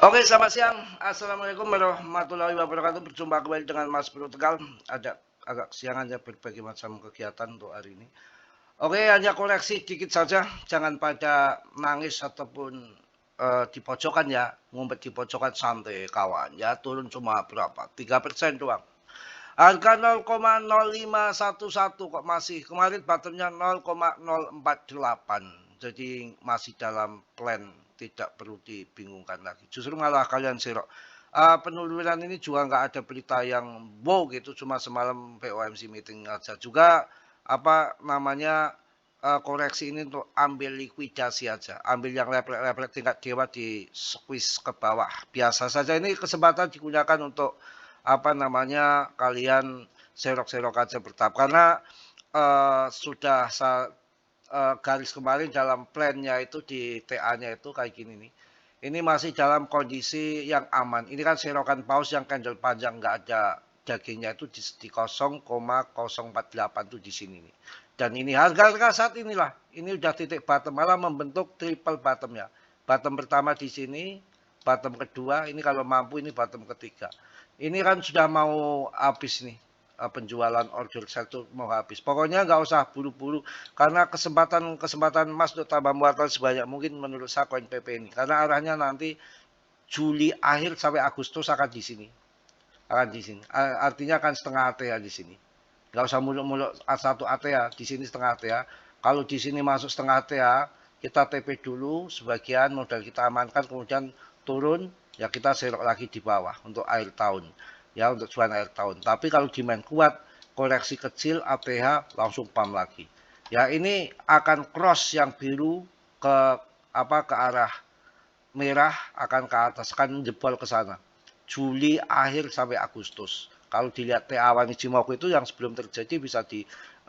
Oke, selamat siang. Assalamualaikum warahmatullahi wabarakatuh. Berjumpa kembali dengan Mas Bro Tegal. Ada agak kesiangan ya berbagai macam kegiatan untuk hari ini. Oke, hanya koreksi dikit saja. Jangan pada nangis ataupun di pojokan ya. Ngumpet di pojokan santai kawan. Ya turun cuma berapa? 3% doang. Harga 0,0511 kok masih. Kemarin bottomnya 0,048. Jadi masih dalam plan, tidak perlu dibingungkan lagi. Justru malah kalian serok. Penurunan ini juga nggak ada berita yang wow gitu, cuma semalam POMC meeting aja. Juga apa namanya koreksi ini untuk ambil likuidasi aja, ambil yang level-level tingkat dewa di squeeze ke bawah. Biasa saja ini kesempatan digunakan untuk apa namanya kalian serok-serok aja bertahap karena sudah garis kemarin dalam plannya itu di TA-nya itu kayak gini nih. Ini masih dalam kondisi yang aman. Ini kan serokan paus yang candle panjang nggak ada dagingnya itu di 0,048 tuh di sini nih. Dan ini harga saat inilah. Ini udah titik bottom malah membentuk triple bottom ya. Bottom pertama di sini, bottom kedua, ini kalau mampu ini bottom ketiga. Ini kan sudah mau habis nih penjualan order satu mau habis. Pokoknya nggak usah buru-buru karena kesempatan emas untuk tambah muatan sebanyak mungkin menurut saya koin PP ini. Karena arahnya nanti Juli akhir sampai Agustus akan di sini. Akan di sini. Artinya akan setengah ATA di sini. Nggak usah muluk-muluk satu ATA, di sini setengah ATA. Kalau di sini masuk setengah ATA, kita TP dulu sebagian modal kita amankan kemudian turun ya kita serok lagi di bawah untuk akhir tahun ya untuk cuan akhir tahun. Tapi kalau demand kuat, koreksi kecil ATH langsung pam lagi. Ya ini akan cross yang biru ke apa ke arah merah akan ke atas, akan jebol ke sana. Juli akhir sampai Agustus. Kalau dilihat awan Ichimoku itu yang sebelum terjadi bisa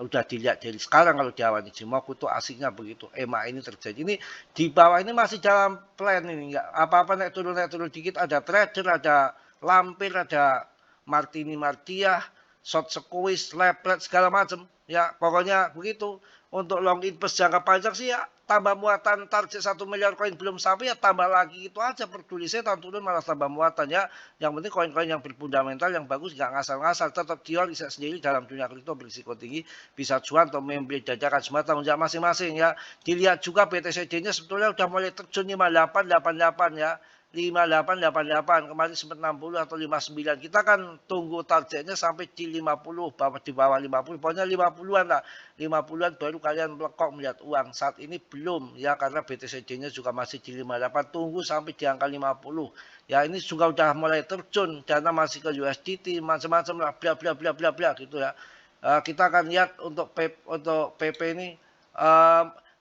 udah dilihat dari sekarang kalau di awan Ichimoku itu asiknya begitu. EMA ini terjadi. Ini di bawah ini masih dalam plan ini enggak apa-apa naik turun dikit ada trader, ada lampir, ada Martini Martiah, short squeeze, leplet segala macam. Ya, pokoknya begitu. Untuk long invest jangka panjang sih ya tambah muatan target 1 miliar koin belum sampai ya tambah lagi itu aja peduli saya tahun turun malah tambah muatan ya. Yang penting koin-koin yang berfundamental yang bagus nggak ngasal-ngasal tetap jual bisa sendiri dalam dunia kripto berisiko tinggi bisa cuan atau membeli dadakan semua tanggung jawab masing-masing ya. Dilihat juga BTCD-nya sebetulnya udah mulai terjun 5888 ya. 5888 kemarin sempat 60 atau 59 kita kan tunggu targetnya sampai di 50 di bawah 50 pokoknya 50-an lah 50-an baru kalian melekok melihat uang saat ini belum ya karena BTCD-nya juga masih di 58 tunggu sampai di angka 50 ya ini juga udah mulai terjun dana masih ke USDT macam-macam lah bla bla bla bla bla gitu ya. Kita akan lihat untuk PP ini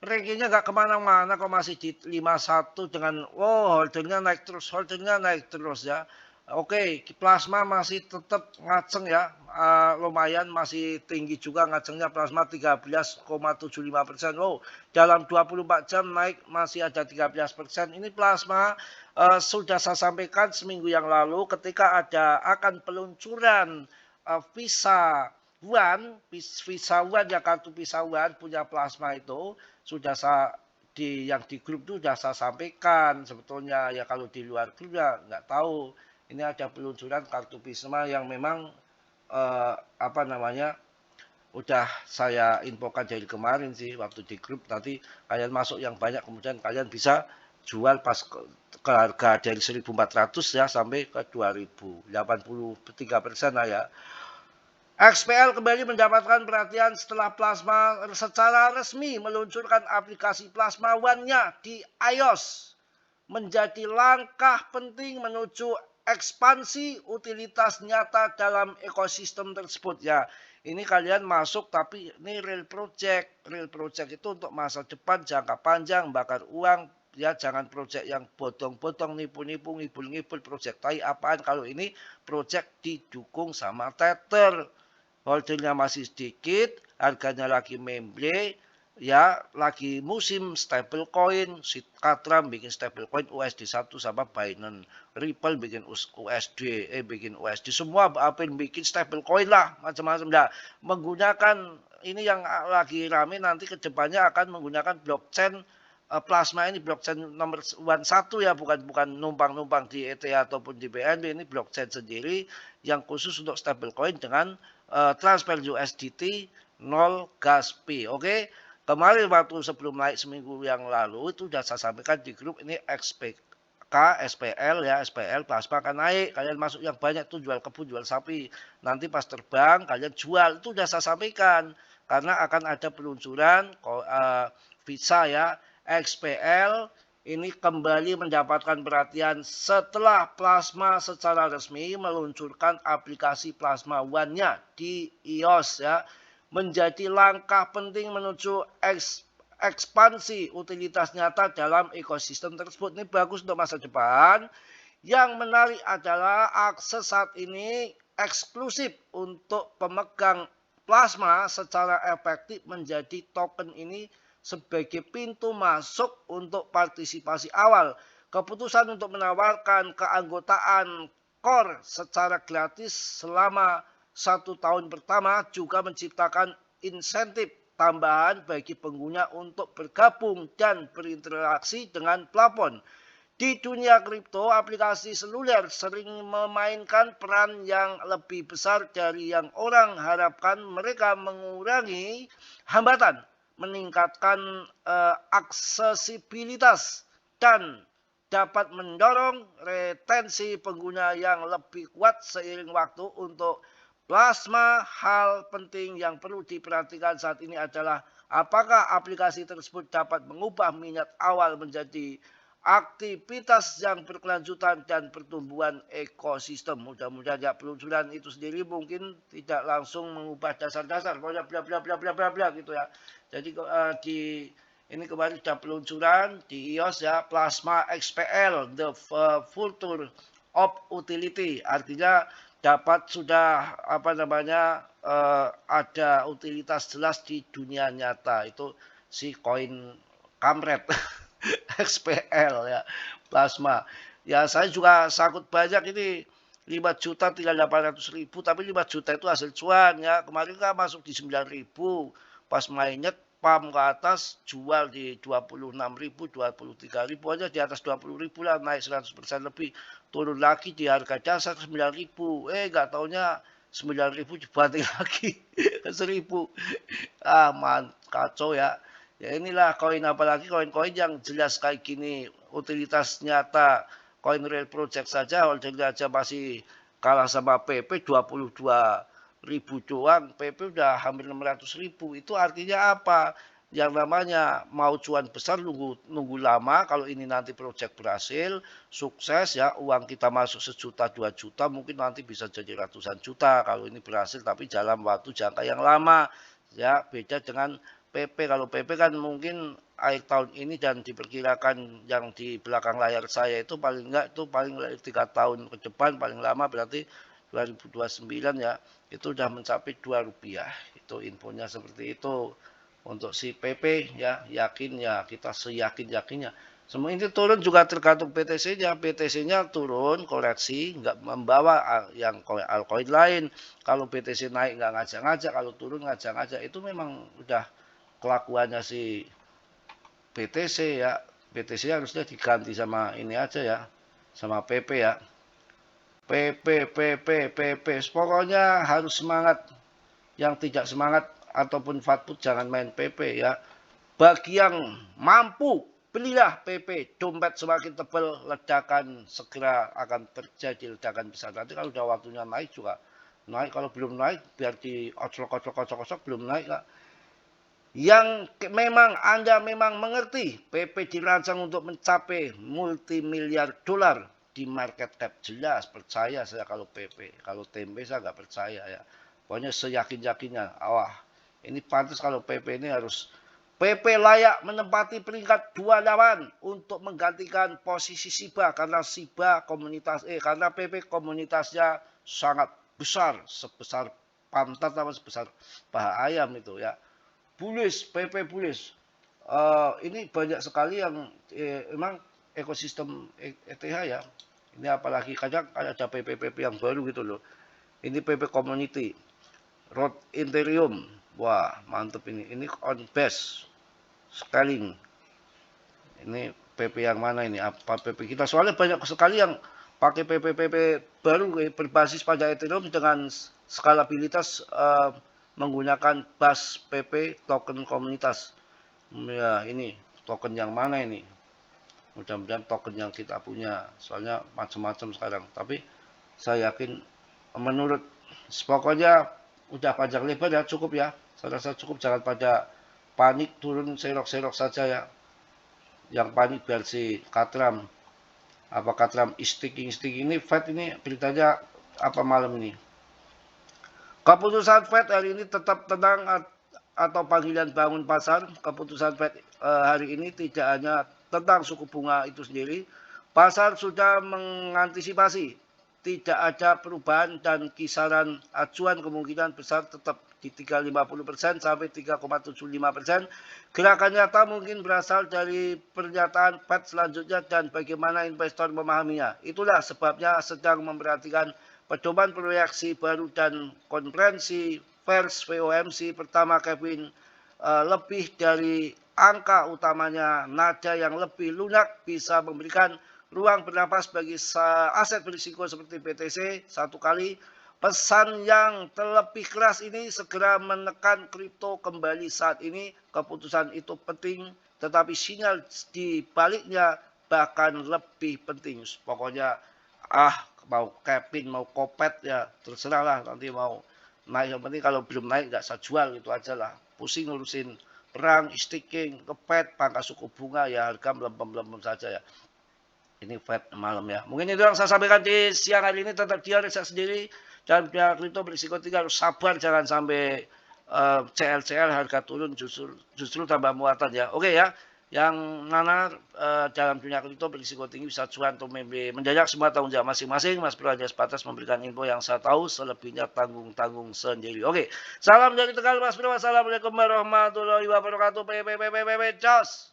rankingnya nggak kemana-mana kok masih di 51 dengan holdernya naik terus ya. Oke, plasma masih tetap ngaceng ya, lumayan masih tinggi juga ngacengnya plasma 13,75%. Oh, dalam 24 jam naik masih ada 13%. Ini plasma sudah saya sampaikan seminggu yang lalu ketika akan peluncuran Visa One, Visa One ya kartu Visa One punya plasma itu sudah saya yang di grup itu sudah saya sampaikan sebetulnya ya kalau di luar grup ya nggak tahu ini ada peluncuran kartu Pisma yang memang apa namanya udah saya infokan dari kemarin sih waktu di grup nanti kalian masuk yang banyak kemudian kalian bisa jual pas ke harga dari 1.400 ya sampai ke 2.000 83% lah ya. XPL kembali mendapatkan perhatian setelah Plasma secara resmi meluncurkan aplikasi Plasma One-nya di iOS. Menjadi langkah penting menuju ekspansi utilitas nyata dalam ekosistem tersebut ya. Ini kalian masuk tapi ini real project. Real project itu untuk masa depan jangka panjang bakar uang ya jangan project yang bodong-bodong nipu-nipu ngibul-ngibul project tai apaan kalau ini project didukung sama Tether holdernya masih sedikit, harganya lagi memble, ya lagi musim stable coin, Katram bikin stable coin USD1 sama Binance, Ripple bikin bikin USD, semua apa yang bikin stable coin lah, macam-macam lah. Menggunakan ini yang lagi rame nanti kedepannya akan menggunakan blockchain plasma ini blockchain nomor 1 ya, bukan numpang-numpang di ETH ataupun di BNB, ini blockchain sendiri yang khusus untuk stablecoin dengan transfer USDT 0 gas fee. Oke. Kemarin waktu sebelum naik seminggu yang lalu itu sudah saya sampaikan di grup ini SPL ya, SPL plasma akan naik. Kalian masuk yang banyak tuh jual kebun, jual sapi. Nanti pas terbang kalian jual. Itu sudah saya sampaikan. Karena akan ada peluncuran visa ya, XPL ini kembali mendapatkan perhatian setelah Plasma secara resmi meluncurkan aplikasi Plasma One-nya di iOS ya. Menjadi langkah penting menuju ekspansi utilitas nyata dalam ekosistem tersebut. Ini bagus untuk masa depan. Yang menarik adalah akses saat ini eksklusif untuk pemegang plasma secara efektif menjadi token ini sebagai pintu masuk untuk partisipasi awal. Keputusan untuk menawarkan keanggotaan core secara gratis selama 1 tahun pertama juga menciptakan insentif tambahan bagi pengguna untuk bergabung dan berinteraksi dengan plafon. Di dunia kripto, aplikasi seluler sering memainkan peran yang lebih besar dari yang orang harapkan. Mereka mengurangi hambatan, meningkatkan aksesibilitas, dan dapat mendorong retensi pengguna yang lebih kuat seiring waktu. Untuk Plasma, hal penting yang perlu diperhatikan saat ini adalah apakah aplikasi tersebut dapat mengubah minat awal menjadi aktivitas yang berkelanjutan dan pertumbuhan ekosistem. Mudah-mudahan ya peluncuran itu sendiri mungkin tidak langsung mengubah dasar-dasar, bla bla bla bla bla bla gitu ya. Jadi ini kemarin sudah peluncuran di iOS ya, Plasma XPL, the future of utility, artinya dapat sudah ada utilitas jelas di dunia nyata. Itu si koin kamret XPL ya, Plasma. Ya saya juga sakut banyak ini 5 juta tinggal 800.000, tapi 5 juta itu hasil cuan ya. Kemarin kan masuk di 9.000, pas mainnya pam ke atas jual di 26.000, 23.000 aja, di atas 20.000 lah, naik 100% lebih. Turun lagi di harga dasar 9.000. Enggak taunya 9.000 dibanting lagi 1.000. Kacau ya. Ya inilah koin, apalagi koin-koin yang jelas kayak gini, utilitas nyata. Koin Real Project saja holdingnya aja masih kalah sama PP 22.000 doang. PP udah hampir 600.000. Itu artinya apa? Yang namanya mau cuan besar nunggu lama. Kalau ini nanti project berhasil, sukses ya, uang kita masuk 1 juta 2 juta, mungkin nanti bisa jadi ratusan juta kalau ini berhasil, tapi dalam waktu jangka yang lama ya. Beda dengan PP. Kalau PP kan mungkin akhir tahun ini dan diperkirakan yang di belakang layar saya itu paling enggak itu paling 3 tahun ke depan paling lama, berarti 2029 ya, itu udah mencapai Rp2. Itu infonya seperti itu untuk si PP ya. Yakin ya, kita seyakin-yakinnya. Semua ini turun juga tergantung BTC-nya. BTC-nya turun, koreksi, nggak membawa yang altcoin lain. Kalau BTC naik nggak ngajak-ngajak, kalau turun ngajak-ngajak. Itu memang udah kelakuannya si BTC ya. BTC harusnya diganti sama ini aja ya, sama PP ya. PP. Pokoknya harus semangat. Yang tidak semangat ataupun fatput jangan main PP ya. Bagi yang mampu, belilah PP. Dompet semakin tebal, ledakan segera akan terjadi, ledakan besar. Nanti kalau udah waktunya naik juga naik. Kalau belum naik, biar di kocok belum naik kak. Yang memang Anda memang mengerti, PP dirancang untuk mencapai multimiliar dolar di market cap. Jelas, percaya saya kalau PP. Kalau tempe saya nggak percaya ya. Pokoknya seyakin-yakinnya. Wah, ini pantas kalau PP ini harus. PP layak menempati peringkat 28 untuk menggantikan posisi SIBA karena SIBA karena PP komunitasnya sangat besar, sebesar pantat atau sebesar paha ayam itu ya. Bullish, PP bullish. Ini banyak sekali yang emang ekosistem ETH ya. Ini apalagi kadang ada PP yang baru gitu loh. Ini PP community, Road Ethereum. Wah, mantep ini. Ini on base scaling. Ini PP yang mana ini? Apa PP kita? Soalnya banyak sekali yang pakai PP baru berbasis pada Ethereum dengan skalabilitas menggunakan bus PP token komunitas. Ya, ini token yang mana ini? Mudah-mudahan token yang kita punya. Soalnya macam-macam sekarang. Tapi saya yakin menurut pokoknya udah panjang lebar ya, cukup ya. Saya rasa cukup, jangan pada panik turun serok-serok saja ya. Yang panik versi Katram. Apa Katram sticking ini Fed ini beritanya apa malam ini? Keputusan Fed hari ini tetap tenang atau panggilan bangun pasar. Keputusan Fed hari ini tidak hanya tentang suku bunga itu sendiri. Pasar sudah mengantisipasi tidak ada perubahan dan kisaran acuan kemungkinan besar tetap di 3,50% sampai 3,75%. Gerakan nyata mungkin berasal dari pernyataan Fed selanjutnya dan bagaimana investor memahaminya. Itulah sebabnya sedang memperhatikan pedoman proyeksi baru dan konferensi pers FOMC pertama Kevin lebih dari angka utamanya nada yang lebih lunak bisa memberikan ruang bernapas bagi aset berisiko seperti BTC satu kali. Pesan yang terlebih keras ini segera menekan kripto kembali saat ini. Keputusan itu penting, tetapi sinyal di baliknya bahkan lebih penting. Pokoknya mau Kevin mau Kopet ya terserah lah, nanti mau naik, yang penting kalau belum naik nggak usah jual, itu aja lah. Pusing ngurusin perang, staking, kepet, pangkas suku bunga, ya harga melempem-melempem saja ya. Ini Fed malam ya. Mungkin itu yang saya sampaikan di siang hari ini. Tetap dia riset sendiri. Dan pihak kripto berisiko tinggi, harus sabar, jangan sampai CL harga turun justru tambah muatan ya. Oke ya. Yang mana dalam dunia kripto berisiko tinggi bisa cuan atau mendadak, semua tanggung jawab masing-masing. Mas Bro hanya sebatas memberikan info yang saya tahu, selebihnya tanggung-tanggung sendiri. Oke. Salam dari Tegal Mas Bro. Wassalamualaikum warahmatullahi wabarakatuh. Jos.